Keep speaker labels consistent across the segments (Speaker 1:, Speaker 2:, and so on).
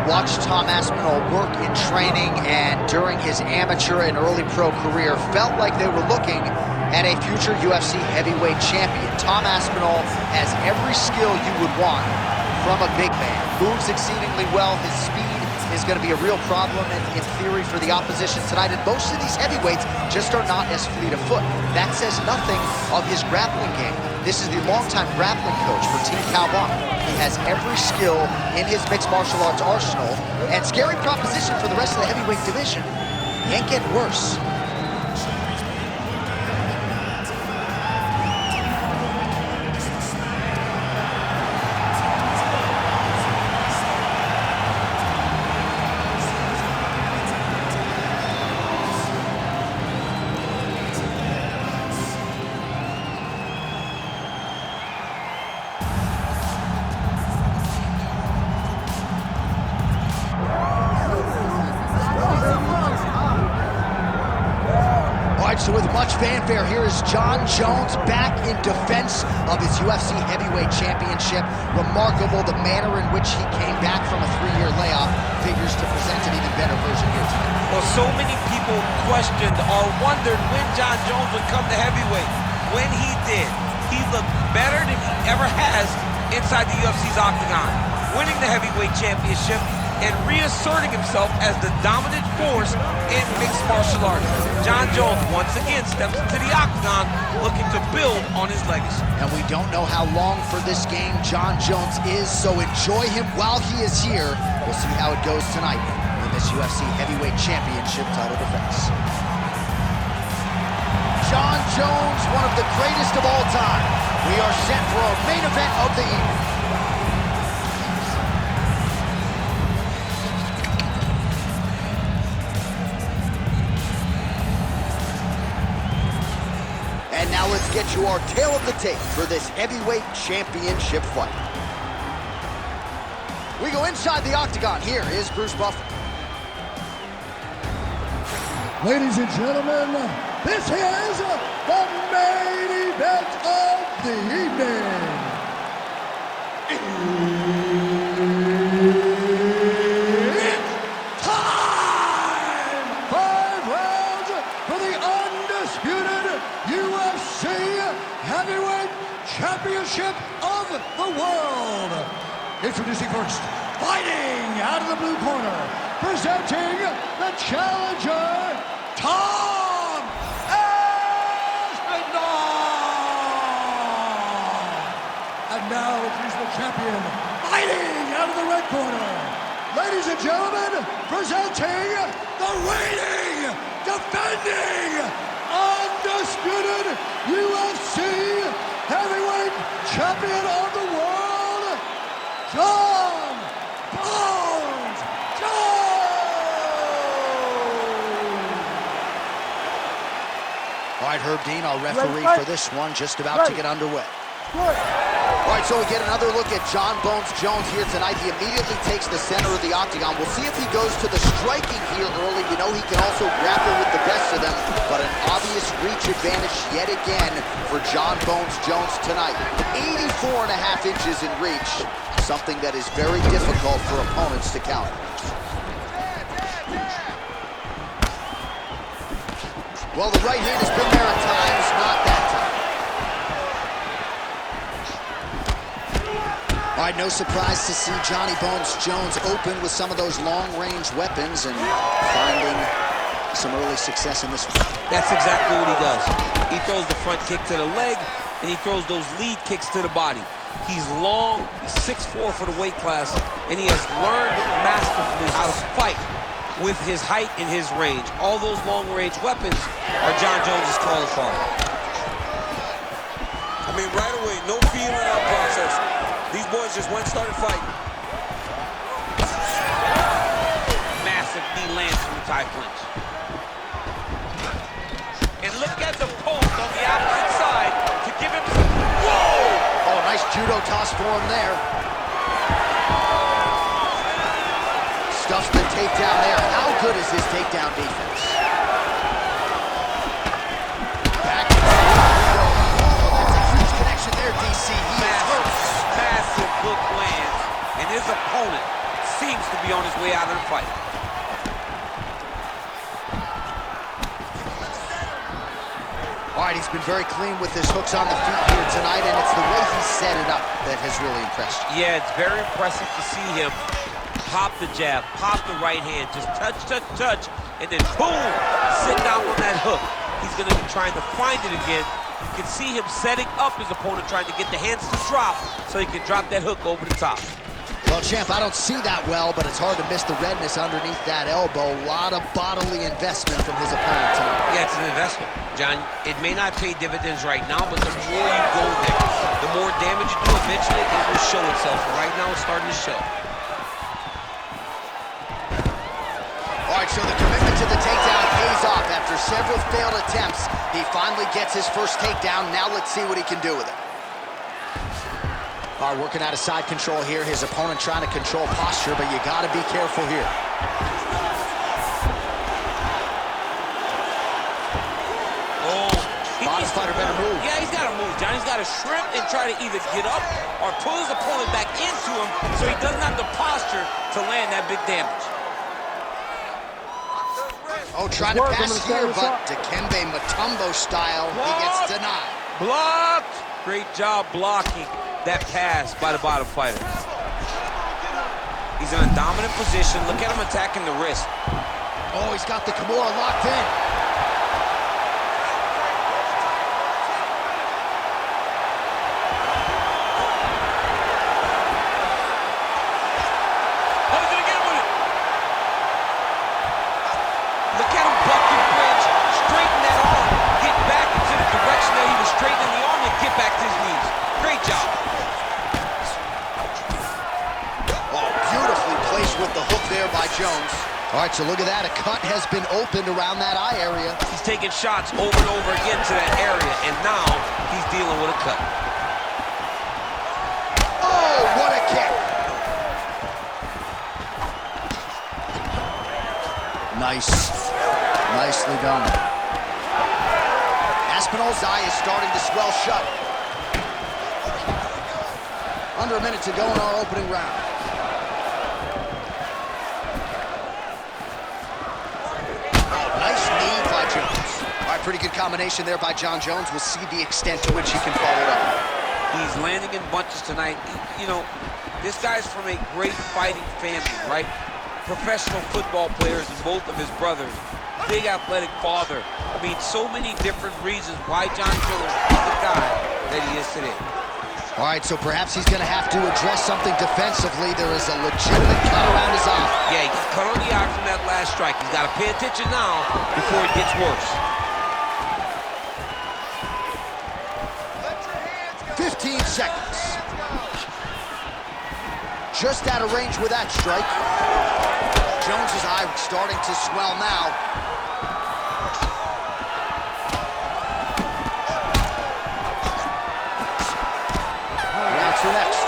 Speaker 1: watched Tom Aspinal work in training and during his amateur and early pro career, felt like they were looking at a future UFC heavyweight champion. Tom Aspinal has every skill you would want from a big man. Moves exceedingly well. His speed is going to be a real problem in theory for the opposition tonight. And most of these heavyweights just are not as fleet of foot. That says nothing of his grappling game. This is the longtime grappling coach for Team Calvin. He has every skill in his mixed martial arts arsenal. And scary proposition for the rest of the heavyweight division. Can't get worse. So with much fanfare, here is Jon Jones back in defense of his UFC heavyweight championship. Remarkable the manner in which he came back from a 3-year layoff figures to present an even better version here tonight.
Speaker 2: Well, so many people questioned or wondered when Jon Jones would come to heavyweight. When he did, he looked better than he ever has inside the UFC's octagon, winning the heavyweight championship and reasserting himself as the dominant force in mixed martial arts. Jon Jones once again steps into the octagon looking to build on his legacy.
Speaker 1: And we don't know how long for this game Jon Jones is, so enjoy him while he is here. We'll see how it goes tonight in this UFC heavyweight championship title defense. Jon Jones, one of the greatest of all time. We are set for our main event of the evening. And now let's get you our tale of the tape for this heavyweight championship fight. We go inside the octagon. Here is Bruce Buffer.
Speaker 3: Ladies and gentlemen, this is the main event of the evening. It's time! 5 rounds for the undisputed UFC Heavyweight Championship of the world. Introducing first, fighting out of the blue corner, presenting the challenger, Tom Aspinall. And now he's the champion, fighting out of the red corner. Ladies and gentlemen, presenting the reigning, defending, undisputed UFC Heavyweight Champion of the world, Jon Bones Jones!
Speaker 1: All right, Herb Dean, our referee for this one, just about to get underway. All right, so we get another look at Jon Bones Jones here tonight. He immediately takes the center of the octagon. We'll see if he goes to the striking here early. You know he can also grapple with the best of them, but an obvious reach advantage yet again for Jon Bones Jones tonight. 84.5 inches in reach, something that is very difficult for opponents to counter. Well, the right hand has been there at times, not that time. All right, no surprise to see Johnny Bones Jones open with some of those long-range weapons and finding some early success in this one.
Speaker 2: That's exactly what he does. He throws the front kick to the leg, and he throws those lead kicks to the body. He's long, he's 6'4" for the weight class, and he has learned masterfully how to fight with his height and his range. All those long-range weapons are Jon Jones' calling card.
Speaker 4: I mean, right away, no feeling out process. These boys just went and started fighting.
Speaker 2: Massive knee lands from the tie clinch. And look at the post on the opposite side to give him some... Whoa!
Speaker 1: Oh, nice judo toss for him there. Stuffs the takedown there. How good is his takedown defense? Back. Oh, that's a huge connection there, DC. He is hurt.
Speaker 2: Massive hook lands, and his opponent seems to be on his way out of the fight.
Speaker 1: All right, he's been very clean with his hooks on the feet here tonight, and it's the way he set it up that has really impressed you.
Speaker 2: Yeah, it's very impressive to see him pop the jab, pop the right hand, just touch, touch, touch, and then boom, sit down on that hook. He's going to be trying to find it again. You can see him setting up his opponent, trying to get the hands to drop so he can drop that hook over the top.
Speaker 1: Well, champ, I don't see that well, but it's hard to miss the redness underneath that elbow. A lot of bodily investment from his opponent tonight.
Speaker 2: Yeah, it's an investment, John. It may not pay dividends right now, but the more you go there, the more damage you do, eventually it will show itself. Right now, it's starting to show.
Speaker 1: All right, so the commitment to the takedown pays off. After several failed attempts, he finally gets his first takedown. Now let's see what he can do with it. All right, working out of side control here. His opponent trying to control posture, but you got to be careful here.
Speaker 2: Oh,
Speaker 1: Bottom fighter better move.
Speaker 2: Yeah, he's got to move, John. He's got to shrimp and try to either get up or pull his opponent back into him so he doesn't have the posture to land that big damage.
Speaker 1: Oh, trying to pass here, but Dikembe Mutombo style, he gets denied.
Speaker 2: Blocked! Great job blocking that pass by the bottom fighter. He's in a dominant position. Look at him attacking the wrist.
Speaker 1: Oh, he's got the Kimura locked in.
Speaker 2: Oh, he's gonna get him with it. Look at him buck and bridge, straighten that arm, get back into the direction that he was straightening the arm and get back to his knees. Great job.
Speaker 1: With the hook there by Jones. All right, so look at that. A cut has been opened around that eye area.
Speaker 2: He's taking shots over and over again to that area, and now he's dealing with a cut.
Speaker 1: Oh, what a kick. Nice. Nicely done. Aspinal's eye is starting to swell shut. Under a minute to go in our opening round. Pretty good combination there by Jon Jones. We'll see the extent to which he can follow it up.
Speaker 2: He's landing in bunches tonight. You know, this guy's from a great fighting family, right? Professional football players and both of his brothers. Big athletic father. I mean, so many different reasons why Jon Jones is the guy that he is today.
Speaker 1: All right, so perhaps he's going to have to address something defensively. There is a legitimate cut around his eye.
Speaker 2: Yeah, he cut on the eye from that last strike. He's got to pay attention now before it gets worse.
Speaker 1: 15 seconds. Just out of range with that strike. Jones's eye starting to swell now. Round two next.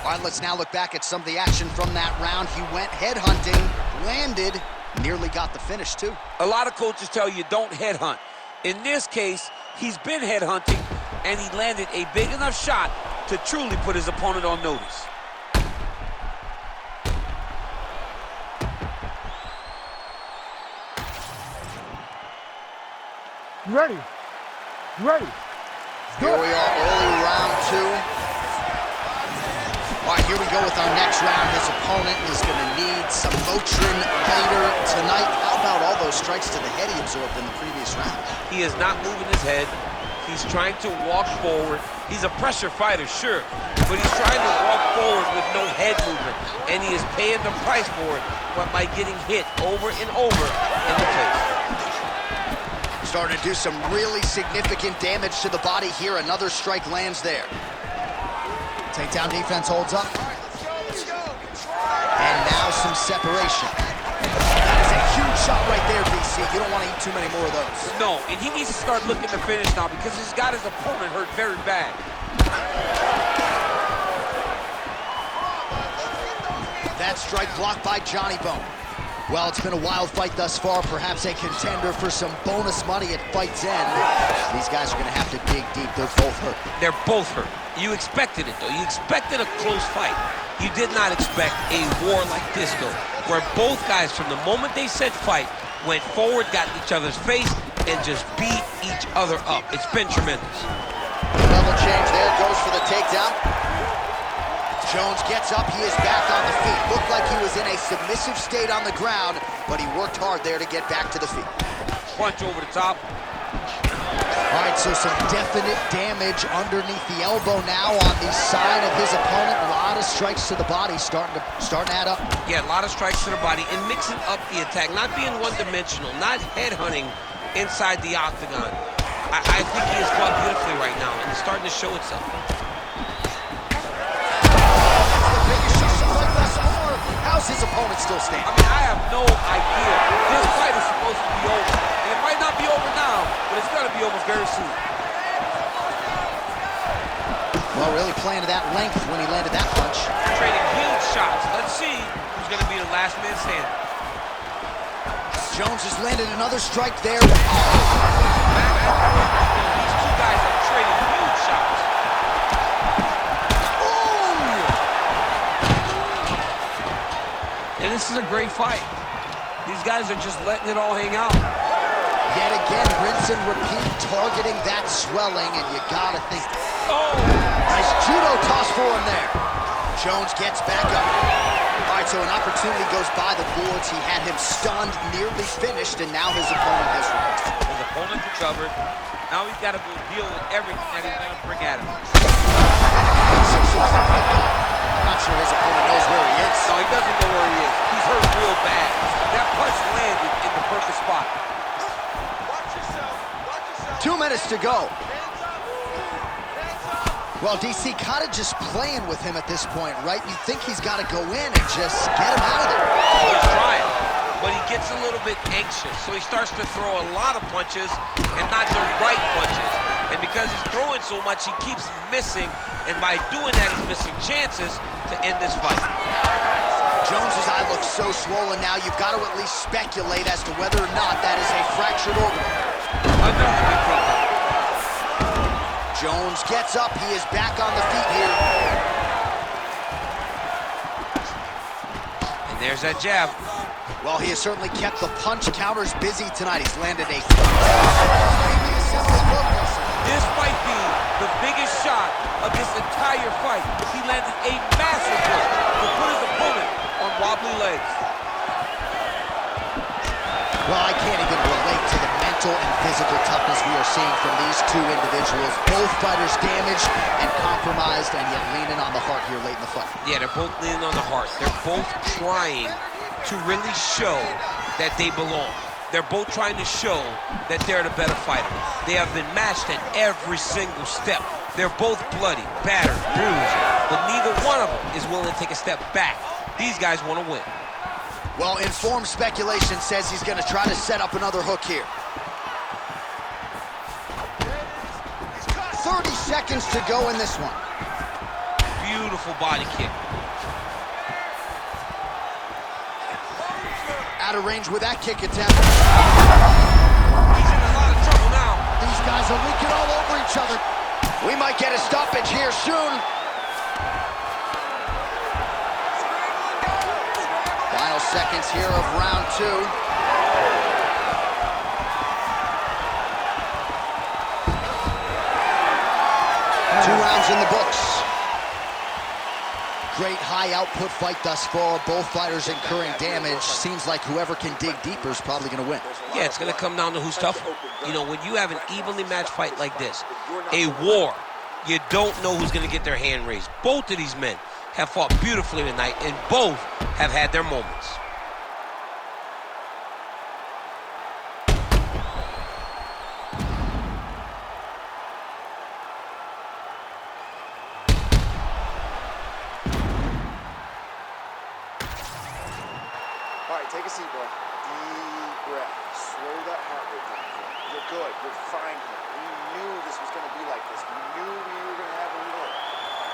Speaker 1: All right, let's now look back at some of the action from that round. He went headhunting, landed, nearly got the finish, too.
Speaker 2: A lot of coaches tell you don't headhunt. In this case, he's been headhunting, and he landed a big enough shot to truly put his opponent on notice.
Speaker 3: You ready? You ready?
Speaker 1: Here we are, early round two. All right, here we go with our next round. His opponent is going to need some Motrin later tonight. How about all those strikes to the head he absorbed in the previous round?
Speaker 2: He is not moving his head. He's trying to walk forward. He's a pressure fighter, sure, but he's trying to walk forward with no head movement, and he is paying the price for it by getting hit over and over in the face.
Speaker 1: Starting to do some really significant damage to the body here. Another strike lands there. Takedown defense holds up. And now some separation. That is a huge shot right there, BC. You don't want to eat too many more of those.
Speaker 2: No, and he needs to start looking to finish now because he's got his opponent hurt very bad.
Speaker 1: That strike blocked by Johnny Bone. Well, it's been a wild fight thus far, perhaps a contender for some bonus money at fight's end. These guys are gonna have to dig deep. They're both hurt.
Speaker 2: They're both hurt. You expected it, though. You expected a close fight. You did not expect a war like this, though, where both guys, from the moment they said fight, went forward, got in each other's face, and just beat each other up. It's been tremendous.
Speaker 1: Level change there, goes for the takedown. Jones gets up, he is back on the feet. Looked like he was in a submissive state on the ground, but he worked hard there to get back to the feet.
Speaker 2: Punch over the top.
Speaker 1: All right, so some definite damage underneath the elbow now on the side of his opponent. A lot of strikes to the body starting to add up.
Speaker 2: Yeah, a lot of strikes to the body and mixing up the attack, not being one-dimensional, not headhunting inside the octagon. I think he is fought beautifully right now, and it's starting to show itself.
Speaker 1: How's his opponent still standing?
Speaker 2: I mean, I have no idea. This fight is supposed to be over. And it might not be over now, but it's going to be over very soon.
Speaker 1: Well, really playing to that length when he landed that punch.
Speaker 2: Trading huge shots. Let's see who's going to be the last man standing.
Speaker 1: Jones has landed another strike there.
Speaker 2: These two guys are trading huge shots. And this is a great fight. These guys are just letting it all hang out.
Speaker 1: Yet again, rinse and repeat, targeting that swelling, and you gotta think.
Speaker 2: Oh!
Speaker 1: Nice judo toss for him there. Jones gets back up. All right, so an opportunity goes by the boards. He had him stunned, nearly finished, and now his opponent has reversed.
Speaker 2: His opponent recovered. Now he's got to go deal with everything that he's going to bring at him.
Speaker 1: I'm not sure his opponent knows where he is.
Speaker 2: No, he doesn't know where he is. He's hurt real bad. That punch landed in the perfect spot.
Speaker 5: Watch yourself. Watch yourself.
Speaker 1: 2 minutes to go. Well, DC kind of just playing with him at this point, right? You think he's got to go in and just get him out of there.
Speaker 2: He's trying, but he gets a little bit anxious, so he starts to throw a lot of punches and not the right punches. And because he's throwing so much, he keeps missing, and by doing that, he's missing chances to end this fight.
Speaker 1: Jones's eye looks so swollen now, you've got to at least speculate as to whether or not that is a fractured organ.
Speaker 2: Another big takedown.
Speaker 1: Jones gets up, he is back on the feet here.
Speaker 2: And there's that jab.
Speaker 1: Well, he has certainly kept the punch counters busy tonight. He's landed a...
Speaker 2: This might be the biggest shot of this entire fight. He landed a massive one to put his opponent on wobbly legs.
Speaker 1: Well, I can't even relate to the mental and physical toughness we are seeing from these two individuals. Both fighters damaged and compromised, and yet leaning on the heart here late in the fight.
Speaker 2: Yeah, they're both leaning on the heart. They're both trying to really show that they belong. They're both trying to show that they're the better fighter. They have been matched at every single step. They're both bloody, battered, bruised, but neither one of them is willing to take a step back. These guys want to win.
Speaker 1: Well, informed speculation says he's going to try to set up another hook here. 30 seconds to go in this one.
Speaker 2: Beautiful body kick.
Speaker 1: Out of range with that kick attempt.
Speaker 2: He's in a lot of trouble now.
Speaker 1: These guys are leaking all over each other. We might get a stoppage here soon. Final seconds here of round 2. 2 rounds in the books. Great high output fight thus far. Both fighters incurring damage. Seems like whoever can dig deeper is probably going to win.
Speaker 2: Yeah, it's going to come down to who's tougher. You know, when you have an evenly matched fight like this, a war, you don't know who's going to get their hand raised. Both of these men have fought beautifully tonight, and both have had their moments.
Speaker 5: All right, take a seat, bro. Deep breath. Slow that heart rate down. You're good. You're fine here. We knew this was going to be like this. We knew we were going to have a reload.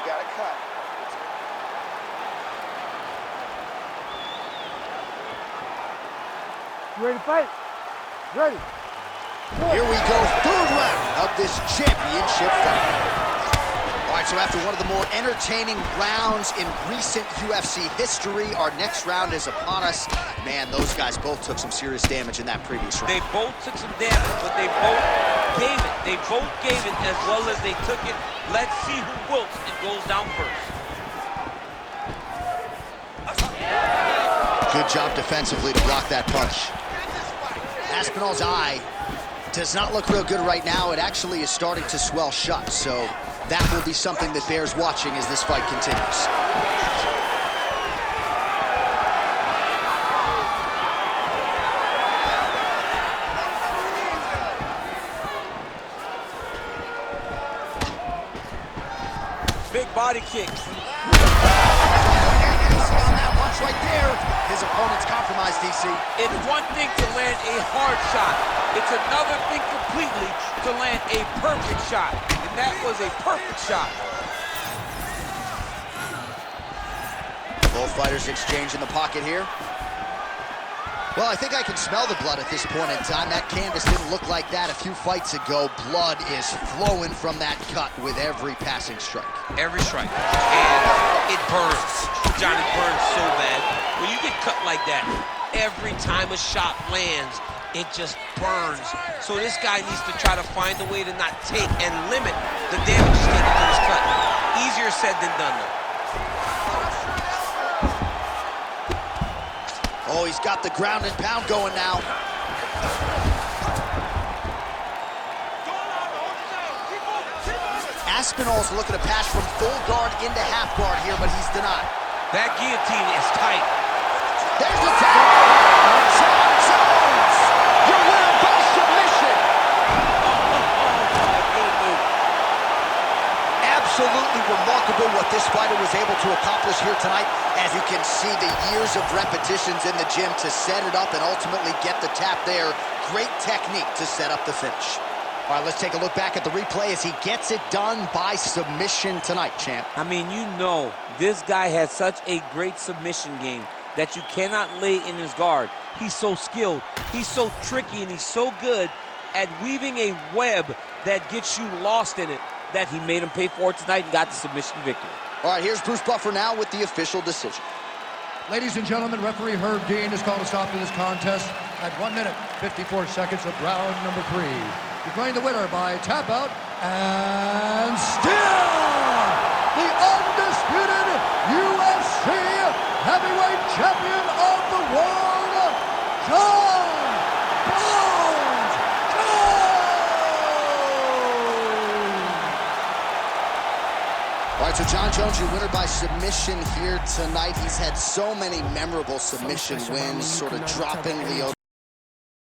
Speaker 5: You got to cut.
Speaker 3: ready to fight? Ready.
Speaker 1: Here we go, third round of this championship fight. All right, so after one of the more entertaining rounds in recent UFC history, our next round is upon us. Man, those guys both took some serious damage in that previous round.
Speaker 2: They both took some damage, but they both gave it. They both gave it as well as they took it. Let's see who wilts and goes down first.
Speaker 1: Good job defensively to block that punch. Aspinal's eye does not look real good right now. It actually is starting to swell shut, so that will be something that bears watching as this fight continues.
Speaker 2: Big body kick.
Speaker 1: On that punch right there, his opponent's compromised, DC.
Speaker 2: It's one thing to land a hard shot. It's another thing completely to land a perfect shot. And that was a perfect shot.
Speaker 1: Both fighters exchange in the pocket here. Well, I think I can smell the blood at this point in time. That canvas didn't look like that a few fights ago. Blood is flowing from that cut with every passing strike.
Speaker 2: Every strike. And it burns. Johnny burns so bad. When you get cut like that, every time a shot lands, it just burns. So this guy needs to try to find a way to not take and limit the damage he's taken to his cut. Easier said than done, though.
Speaker 1: Oh, he's got the ground and pound going now. Aspinall's looking to pass from full guard into half guard here, but he's denied.
Speaker 2: That guillotine is tight.
Speaker 1: There's the tap. John Jones, your winner by submission. Absolutely remarkable what this fighter was able to accomplish here tonight. As you can see, the years of repetitions in the gym to set it up and ultimately get the tap there. Great technique to set up the finish. All right, let's take a look back at the replay as he gets it done by submission tonight, champ.
Speaker 2: I mean, you know, this guy has such a great submission game that you cannot lay in his guard. He's so skilled, he's so tricky, and he's so good at weaving a web that gets you lost in it that he made him pay for it tonight and got the submission victory.
Speaker 1: All right, here's Bruce Buffer now with the official decision.
Speaker 3: Ladies and gentlemen, referee Herb Dean has called a stop to this contest at 1 minute, 54 seconds of round number 3. Declaring the winner by tap out and still the undisputed UFC heavyweight champion of the world, John Jones.
Speaker 1: All right, so John Jones, your winner by submission here tonight. He's had so many memorable submission wins, sort of dropping the